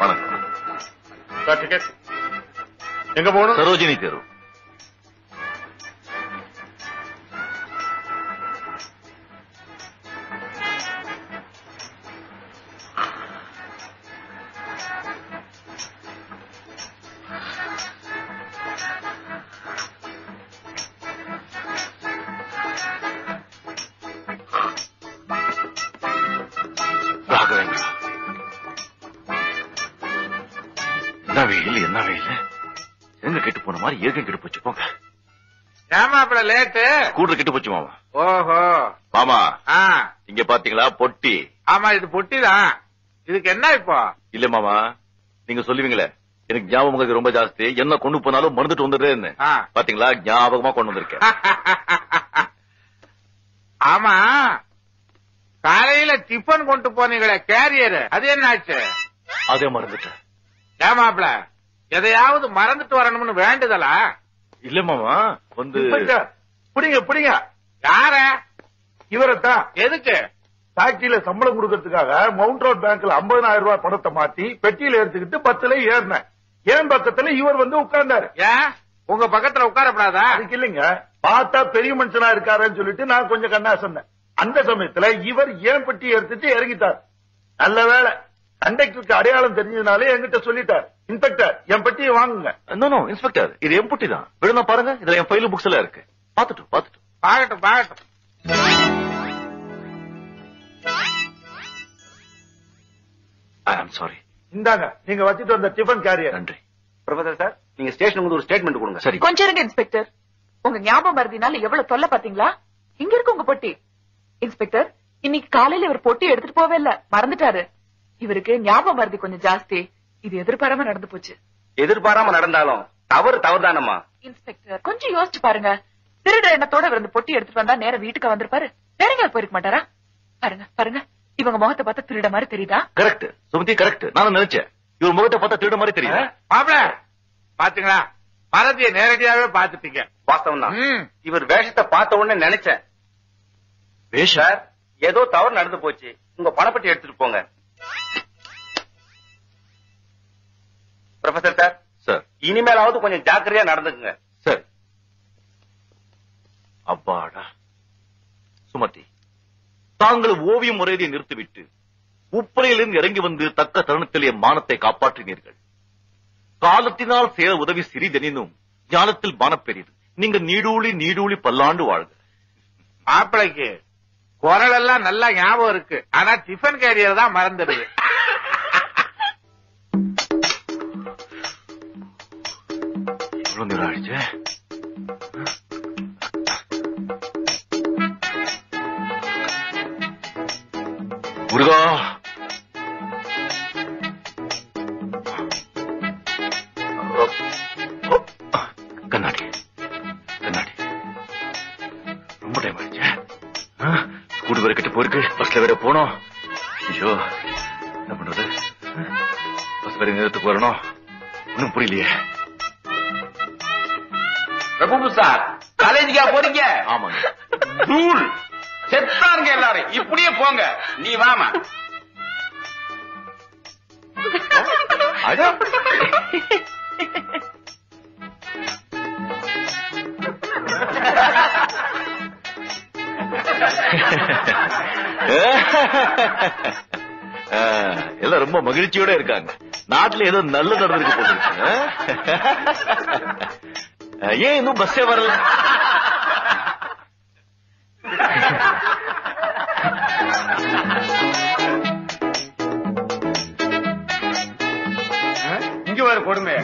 வணக்கம். டிக்கெட் எங்க போகணும்? சரோஜினி தெரு. என்ன வெயில் எங்க கெட்டு போன மாதிரி ஏற்கனவே கெட்டு போச்சு. போங்க. ஏமாப்பிள லேட்டு கூடுற கெட்டு போச்சு மாமா. ஓஹோ மாமா இங்க பாத்தீங்களா பொட்டி? ஆமா இது பொட்டிதான். இதுக்கு என்ன இப்போ? இல்ல மாமா நீங்க சொல்லுவீங்களே எனக்கு ஞாபகம் ரொம்ப ஜாஸ்தி, என்ன கொண்டு போனாலும் மறந்துட்டு வந்துடுறேன்னு. பாத்தீங்களா ஞாபகமா கொண்டு வந்திருக்கேன். ஆமா காலையில டிஃபன் கொண்டு போனீங்களே கேரியர் அது என்ன ஆச்சு? அதே மறந்துட்டேன். ஏமாப்ல எதையாவது மறந்துட்டு வரணும்னு வேண்டுதலா? இல்ல மாமா வந்து புடிங்க புடிங்க. யார? இவரத்தான். எதுக்கு? ஃபேக்டரியில சம்பளம் கொடுக்கறதுக்காக மவுண்ட் ரோட் பேங்க்ல 50,000 ரூபாய் பணத்தை மாத்தி பெட்டியில எடுத்துக்கிட்டு 10ல ஏறினேன். ஏன் பக்கத்துல இவர் வந்து உட்கார்ந்தாரு. ஏன் உங்க பக்கத்துல உட்காரப்படாதா? அதுக்கு இல்லைங்க, பார்த்தா பெரிய மனுஷனா இருக்காருன்னு சொல்லிட்டு நான் கொஞ்சம் கண்ணா சொன்னேன். அந்த சமயத்துல இவர் ஏன் பெட்டியை எடுத்துட்டு இறங்கிட்டார். நல்ல வேலை கண்டக்டருக்கு அடையாளம் தெரிஞ்சதுனாலே என்கிட்ட சொல்லிட்டார், இன்ஸ்பெக்டர் என் பெட்டியை வாங்குங்க. இன்ஸ்பெக்டர் இது என் பெட்டி தான், விடுங்க பாருங்க இதுல என் ஃபைல் புக்ஸ் எல்லாம் இருக்கு. பாத்துட்டு பாக்கட்டும் பாக்கட்டும். சாரி. இந்தாங்க நீங்க வச்சுட்டு வந்த டிஃபன் கேரியர். நன்றி. ப்ரொஃபசர் சார் நீங்க ஸ்டேஷனுக்கு ஒரு ஸ்டேட்மெண்ட் கொடுங்க. சரி கொஞ்சம் இருங்க இன்ஸ்பெக்டர். உங்க ஞாபகம் மறதினால எவ்வளவு தொல்லை பாத்தீங்களா? இங்க இருக்கு உங்க பொட்டி. இன்ஸ்பெக்டர் இன்னைக்கு காலையில இவர் பொட்டி எடுத்துட்டு போவே இல்ல, மறந்துட்டாரு. இவருக்கு ஞாபகம் மறதி கொஞ்சம் ஜாஸ்தி. இது எதிர்பாராம நடந்து போச்சு. எதிர்பாராம நடந்தாலும் தவறு தவறுதானம்மா. இன்ஸ்பெக்டர் கொஞ்சம் யோசிச்சு பாருங்க. திருடுற எண்ணத்தோட இவர் இந்த பொட்டி எடுத்துட்டு வந்தா நேரம் வீட்டுக்கு வந்திருப்பாரு. வேறங்க போயிருக்க மாட்டாரா? பாருங்க பாருங்க இவங்க முகத்தை பார்த்தா திருட மாதிரி தெரியுதா? Correct Sumathi correct. நானும் நினைச்சேன் இவர் முகத்தை பார்த்தா திருட மாதிரி தெரியுது. மாப்ள பாத்தீங்களா மறதியை நேரடியாவே பாத்துட்டீங்க. வாஸ்தவம் தான். இவர் வேஷத்தை பார்த்த உடனே நினைச்சேன். சார் ஏதோ தவறு நடந்து போச்சு, உங்க பணப்பட்டி எடுத்துட்டு போங்க. ப்ரொஃபசர் சார் சார் இனிமேலாவது கொஞ்சம் ஜாக்கிரதையா நடந்துக்குங்க. சரி. அப்பாடா சுமதி தாங்கள் ஓவியம் முறையை நிறுத்திவிட்டு உப்பரையிலிருந்து இறங்கி வந்து தக்க தருணத்திலே மானத்தை காப்பாற்றினீர்கள். காலத்தினால் சேர உதவி சிறிதெனினும் ஞானத்தில் மானப் பெரியது. நீங்க நீடூழி நீடூழி பல்லாண்டு வாழ்க. மாப்பிளைக்கு குரல் எல்லாம் நல்லா ஞாபகம் இருக்கு, ஆனா டிஃபன் கேரியர் தான் மறந்துடுது. எவ்வளவு நேரம் ஆயிடுச்சு? முருகா கண்ணாடி கண்ணாடி ரொம்ப டைம் ஆயிடுச்சு. கூடு வேற கிட்ட போயிருக்கு, பஸ்ல வேற போனோம். ஐயோ என்ன பண்றது? பஸ் வேற நேரத்துக்கு வரணும். ஒன்னும் புரியலையே. பிரபு சார் காலேஜுக்கா போறீங்க? ஆமாங்க. தூள் செத்தாருங்க எல்லாரும். இப்படியே போங்க. நீ வாமா. எல்லாம் ரொம்ப மகிழ்ச்சியோட இருக்காங்க. நாட்டுல ஏதோ நல்ல நடந்திருக்கு போட்டு. ஏன் இன்னும் பஸ்ஸே வரல? இங்க வேற கொடுமை.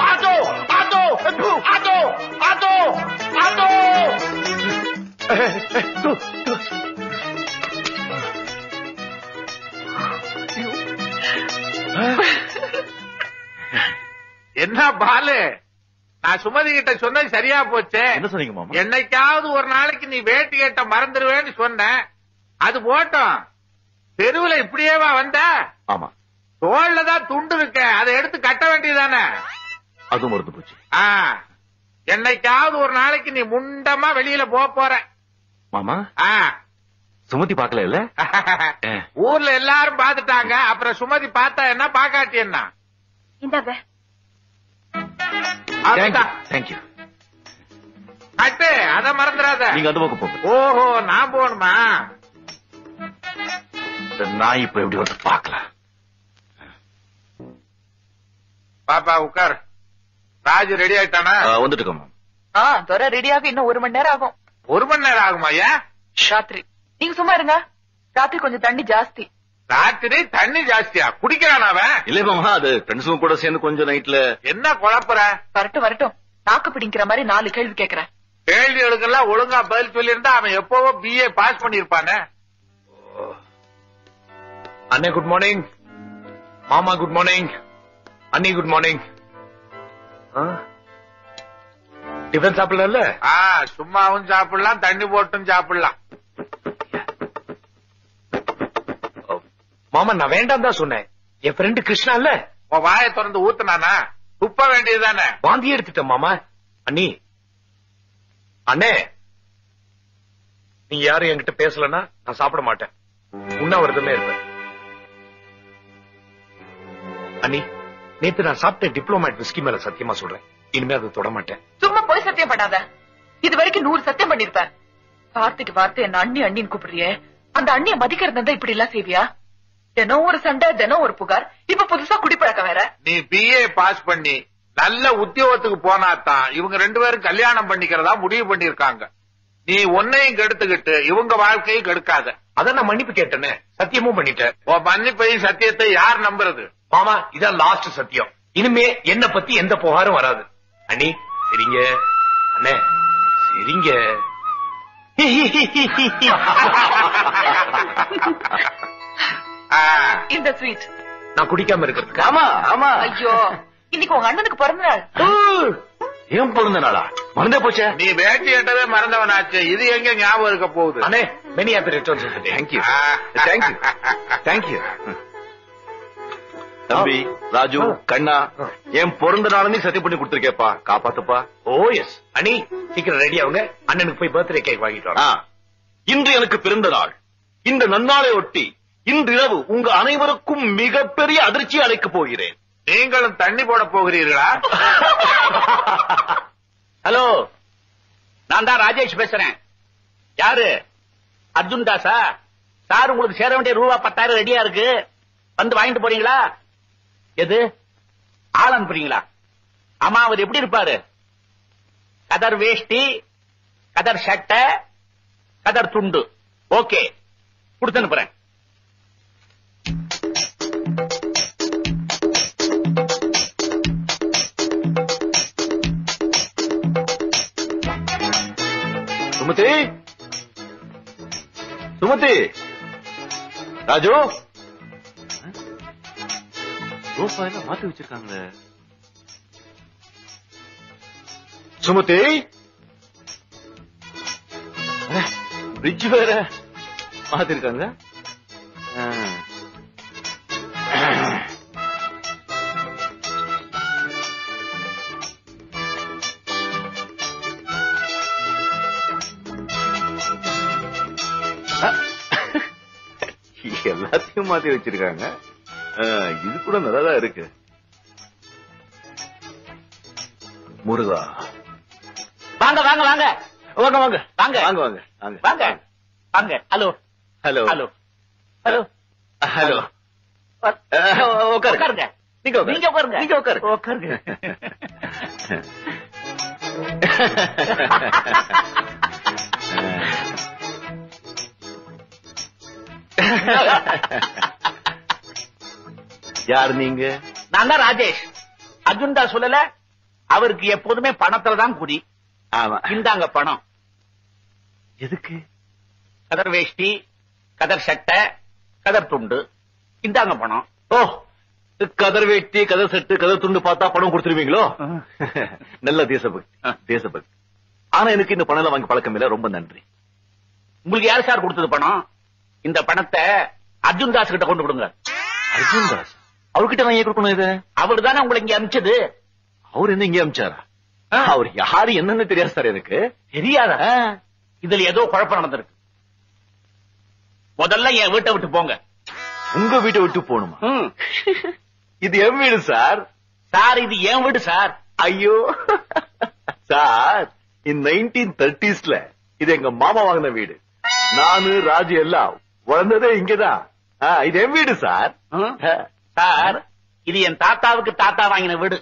Auto auto auto auto auto. என்ன பாலு, நான் சுமதி கிட்ட சொன்னது சரியா போச்சு. என்ன சொன்னீங்க மாமா? என்னைக்காவது ஒரு நாளைக்கு நீ வேட்டி கேட்ட மறந்துடுவேன்னு சொன்னேன். அது போட்டோம். தெருவுல இப்படியேவா வந்த? ஆமா. தோல்ல தான் துண்டு இருக்க, அதை எடுத்து கட்ட வேண்டியதானே? அது மறந்து போச்சு. என்னைக்காவது ஒரு நாளைக்கு நீ முண்டமா வெளியில போற. மாமா ஆ. சுமதி பாக்கல இல்ல? ஊர்ல எல்லாரும் பாத்துட்டாங்க. அப்புறம் சுமதி பார்த்தா என்ன பாக்காட்டி என்ன? இந்தாங்க. தேங்க்யூ. கட்டு, அத மறந்துடாத. நீங்க அந்த பக்கம் போங்க. ஓஹோ, நான் போகணுமா? நான் இப்ப எப்படி வந்து பாக்கலாம். பாப்பா உட்கார். ராஜு ரெடி ஆயிட்டானா? வந்துட்டுக்கோமா. துறை ரெடியாக இன்னும் 1 மணி நேரம் ஆகும். 1 மணி நேரம் ஆகுமா? ஏன்? ராத்திரி நீங்க சும்மா இருங்க. ராத்திரி கொஞ்சம் தண்ணி ஜாஸ்தி. ராத்திரி தண்ணி ஜாஸ்தியா? குடிக்கிறான் அவன்? இல்ல மாமா, அது ஃப்ரெண்ட்ஸும் கூட சேர்ந்து கொஞ்சம் நைட்ல. என்ன குழப்பற? வரட்டும் நாக்கு பிடிக்கிற மாதிரி 4 கேள்வி கேக்குறேன். கேள்விகளுக்கெல்லாம் ஒழுங்கா பதில் சொல்லியிருந்தா அவன் எப்பவோ BA பாஸ் பண்ணிருப்பானே. அண்ணே குட் மார்னிங். மாமா குட் மார்னிங். அண்ணி குட் மார்னிங். டிஃபன் சாப்பிடல? சும்மாவும் சாப்பிடலாம், தண்ணி போட்டும் சாப்பிடலாம். மாமா நான் வேண்டாம் தான் சொன்னேன். என் ஃப்ரெண்டு கிருஷ்ணா இல்ல, உன் வாயை திறந்து ஊத்துனானா? துப்ப வேண்டியதுதானே? வாந்தி எடுத்துட்டேன் மாமா. அண்ணி, அண்ணே நீங்க யாரும் என்கிட்ட பேசலன்னா நான் சாப்பிட மாட்டேன். உண்ணாவிரதமே இருப்பேன். அண்ணி, நேத்து நான் சாப்பிட்ட டிப்ளோமேட் விஸ்கி மேல சத்தியமா சொல்றேன், இனிமே அதை தொட மாட்டேன். சும்மா போய் சத்தியம் பண்ணாத. இது வரைக்கும் 100 சத்தியம் பண்ணிருப்பேன். வார்த்தைக்கு வார்த்தை என்ன அண்ணி அண்ணின்னு கூப்பிடுறியே, அந்த அண்ணிய மதிக்கிறது இருந்தா இப்படி எல்லாம் செய்வியா? தினம் ஒரு சண்டை, தினம் ஒரு புகார், இப்ப புதுசா குடிப்பழக்கம் வேற. நீ BA பாஸ் பண்ணி நல்ல உத்தியோகத்துக்கு போனாதான் இவங்க 2 பேரும் கல்யாணம் பண்ணிக்கிறதா முடிவு பண்ணிருக்காங்க. நீ உன்னையும் கெடுத்துக்கிட்டு இவங்க வாழ்க்கையும் கெடுக்காத. அதான் நான் மன்னிப்பு கேட்டேனே, சத்தியமும் பண்ணிட்டேன். உன் மன்னிப்பையும் சத்தியத்தை யார் நம்புறது? மாமா இதான் லாஸ்ட் சத்தியம். இனிமே என்ன பத்தி எந்த புகாரும் வராது. அண்ணி சரிங்க. அண்ணே சரிங்க. இந்த ஸ்வீட் நான் குடிக்காம இருக்கிறதுக்கு. ஆமா ஆமா. ஐயோ, இன்னைக்கு உங்க அண்ணனுக்கு பிறந்த நாள். ஏன் பிறந்த நாளா? மறந்தே போச்சே. நீ வேட்டி கட்டவே மறந்தவனாச்சு, இது எங்க ஞாபகம் இருக்க போகுது? அண்ணே many happy returns of the day. Thank you thank you thank you. தம்பி ராஜு, கண்ணா, என் பிறந்த நாள் நீ சத்தியம் பண்ணி கொடுத்திருக்கேப்பா, காப்பாத்துப்பா. ஓ எஸ். அண்ணி சீக்கிரம் ரெடி ஆகுங்க, அண்ணனுக்கு போய் பர்த்டே கேக் வாங்கிட்டு வா. இன்று எனக்கு பிறந்த நாள். இந்த நன்னாளை ஒட்டி இன்றிரவு உங்க அனைவருக்கும் மிகப்பெரிய அதிர்ச்சி அளிக்கப் போகிறேன். நீங்களும் தண்ணி போட போகிறீர்களா? ஹலோ, நான் தான் ராஜேஷ் பேசுறேன். யாரு? அர்ஜுன் தாஸா? சார் உங்களுக்கு சேர வேண்டிய ரூபா 10,000 ரெடியா இருக்கு, வந்து வாங்கிட்டு போறீங்களா? எது ஆள் அனுப்புறீங்களா? ஆமா, அவர் எப்படி இருப்பாரு? கதர் வேஷ்டி, கதர் சட்டை, கதர் துண்டு. ஓகே, கொடுத்து அனுப்புறேன். சுமதி, சுமதி, ராஜு, ரோஃபா எல்லாம் மாத்தி வச்சிருக்காங்களே. சுமதி, பிரிட்ஜ் வேற மாத்திருக்காங்க. எல்லாத்தையும் மாத்தி வச்சிருக்காங்க. இது கூட நல்லாதான் இருக்கு. முருகா, வாங்க வாங்க வாங்க வாங்க வாங்க வாங்க வாங்க வாங்க வாங்க வாங்க. Hello hello hello hello hello. உட்காருங்க. நீங்க நீங்க உட்காருங்க. நீங்க உட்காருங்க. உட்காருங்க. யார் நீங்க? நான் தான் ராஜேஷ். அர்ஜுன் தான் சொல்லல, அவருக்கு எப்போதுமே பணத்துல தான் குறி. ஆமா. இந்தாங்க பணம். எதுக்கு? கதர் வேஷ்டி, கதர் சட்டை, கதர் துண்டு. இந்தாங்க பணம். ஓ, கதர் வேட்டி, கதர் செட்டு, கதர் துண்டு பார்த்தா பணம் கொடுத்துருவீங்களோ? நல்ல தேசபக்தி, தேசபக்தி. ஆனா எனக்கு இந்த பணம் வாங்கி பழக்கம் இல்ல. ரொம்ப நன்றி. உங்களுக்கு யார் சார் கொடுத்தது பணம்? இந்த பணத்தை அர்ஜுன் தாஸ் கிட்ட கொண்டு கொடுங்க. அர்ஜுன் தாஸ்? அவர்கிட்ட நான் ஏன் கொடுக்கணும்? இது அவரு தானே உங்களை இங்க அனுப்பிச்சது. அவர் என்ன இங்க அமிச்சாரா? அவர் யாரு என்னன்னு தெரியாது சார் எனக்கு. தெரியாதா? இதுல ஏதோ குழப்பம் நடந்திருக்கு. முதல்ல என் வீட்டை விட்டு போங்க. உங்க வீட்டை விட்டு போகணுமா? இது என் வீடு சார். சார் இது என் வீடு சார். ஐயோ சார், இந்த 1930s இது எங்க மாமா வாங்கின வீடு. நானு ராஜு எல்லாம் வளர்ந்ததே இங்கதான். இது என் வீடு சார். சார் இது என் தாத்தாவுக்கு தாத்தா வாங்கின வீடு.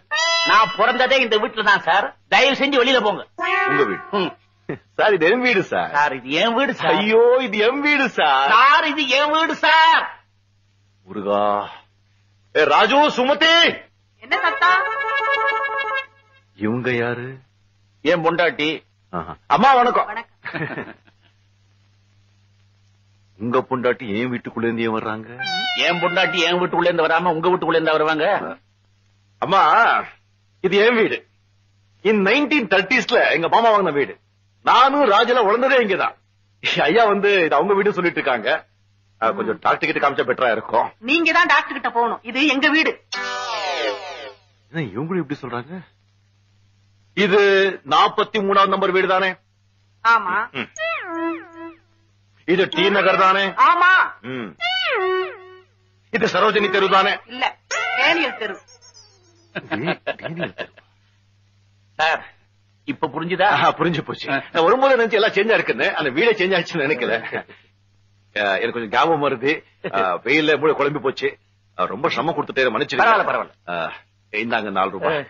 நான் பிறந்ததே இந்த வீட்டுல தான் சார். தயவு செஞ்சு வெளியில போங்க. உங்க வீடு சார்? இது என் வீடு சார். சார் இது என் வீடு சார். ஐயோ இது என் வீடு சார். சார் இது என் வீடு சார். முருகா. ராஜு, சுமதி. என்ன சத்தா? இவங்க யாரு? என் பொண்டாட்டி. அம்மா வணக்கம். வணக்கம். உங்க பொண்டாட்டி என் வீட்டுக்குள்ள இருந்து ஏன் வர்றாங்க? என் பொண்டாட்டி என் வீட்டுக்குள்ள இருந்து வராம உங்க வீட்டுக்குள்ள இருந்து வருவாங்க? அம்மா இது என் வீடு. இந்த 1930s எங்க மாமா வாங்கின வீடு. நானும் ராஜுல வளர்ந்ததே இங்கதான். ஐயா இது அவங்க வீடு சொல்லிட்டு இருக்காங்க. கொஞ்சம் டாக்டர் கிட்ட காமிச்சா பெட்டரா இருக்கும். நீங்க தான் டாக்டர் கிட்ட போகணும். இது எங்க வீடு. இவங்களும் இப்படி சொல்றாங்க. இது 43வது நம்பர் வீடு தானே? ஆமா. இது டி நகர் தானே? ஆமா. இது சரோஜினி தெரு தானே? இல்ல, டேனியல் தெரு. சார் இப்ப புரிஞ்சுதா? புரிஞ்சு போச்சு. நான் வரும்போது நினைச்சு எல்லாம் சேஞ்சா இருக்குன்னு, அந்த வீடே சேஞ்ச் ஆச்சுன்னு நினைக்கல. எனக்கு கொஞ்சம் ஞாபகம் வருது. வெயில மூளை குழம்பி போச்சு. ரொம்ப சிரமம் கொடுத்துட்டே மன்னிச்சு. பரவாயில்ல. இந்தாங்க 4 ரூபாய்.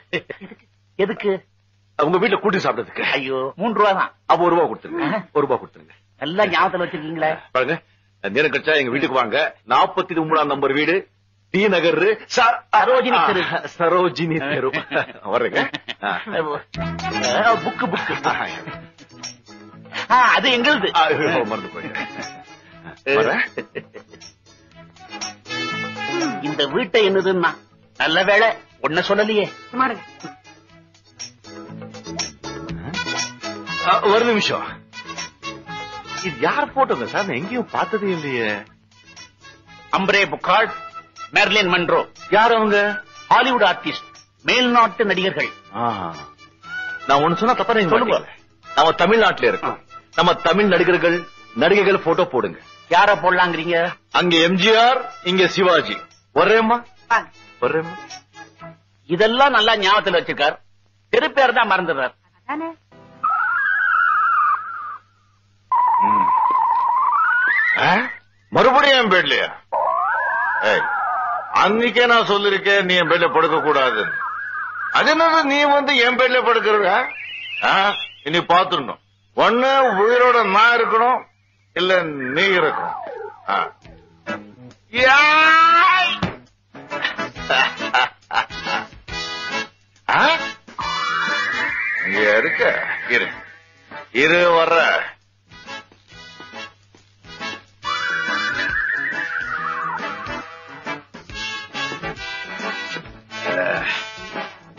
எதுக்கு? உங்க வீட்டுல கூட்டி சாப்பிட்டதுக்கு. ஐயோ 3 ரூபா தான். அப்ப 1 ரூபா கொடுத்துருங்க. 1 ரூபா கொடுத்துருங்க. நல்லா ஞாபகத்துல வச்சிருக்கீங்களே. பாருங்க, நேரம் கழிச்சா எங்க வீட்டுக்கு வாங்க. 43ஆம் நம்பர் வீடு, டி நகர், சரோஜினி தெரு. சரோஜினி தெரு. வர்றேங்க. புக்கு அது எங்களுது. மறந்து போயிடுறேன். இந்த வீட்டை என்னதுன்னா நல்ல வேளை ஒன்ன சொல்லலையே. சுமாருங்க. ஒரு நிமிஷம். இது யார் போட்டோங்க சார்? நான் எங்கேயும் பார்த்ததே இல்லையே. அம்ரே புகார்ட், மெர்லின் மன்ரோ. யார் அவங்க? ஹாலிவுட் ஆர்டிஸ்ட், மேல்நாட்டு நடிகர்கள். நான் ஒண்ணு சொன்னா தப்பா நீங்க சொல்லுங்க. நம்ம தமிழ்நாட்டுல இருக்கோம். நம்ம தமிழ் நடிகைகள் போட்டோ போடுங்க. யார போடலாங்கிறீங்க? அங்க எம்ஜிஆர், இங்க சிவாஜி. வர்றேம்மா. வர்றேம்மா. இதெல்லாம் நல்லா ஞாபகத்தில் வச்சிருக்கார். தெரு பேர் தான் மறந்துடுறார். மறுபடியும் என் பெட்லயா? அன்னைக்கே நான் சொல்லிருக்கேன் நீ என் பெட்ல படுக்க கூடாது. அது என்னது நீ என் பெட்ல படுக்கிற? இனி பாத்துடணும். ஒண்ணு உயிரோட நான் இருக்கணும், இல்ல நீ இருக்கணும். இங்க இருக்க. இரு வர்ற.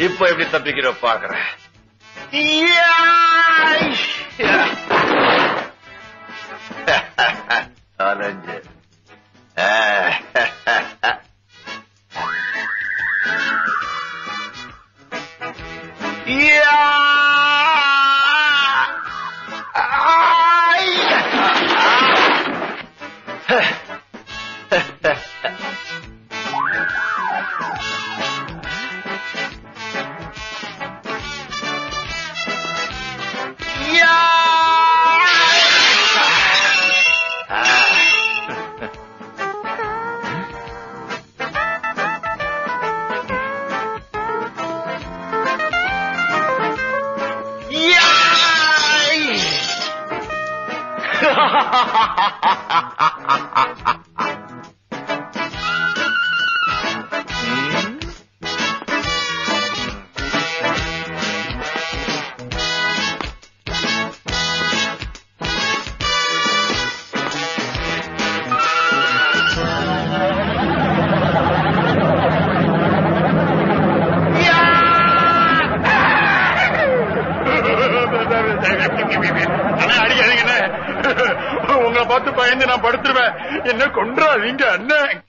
இப்ப எப்படி தப்பிக்கிற பாக்குறேன். அலைஞ்சு உங்களை பார்த்து பயந்து நான் படுத்துருவேன். என்ன கொன்றாதீங்க அண்ணன்.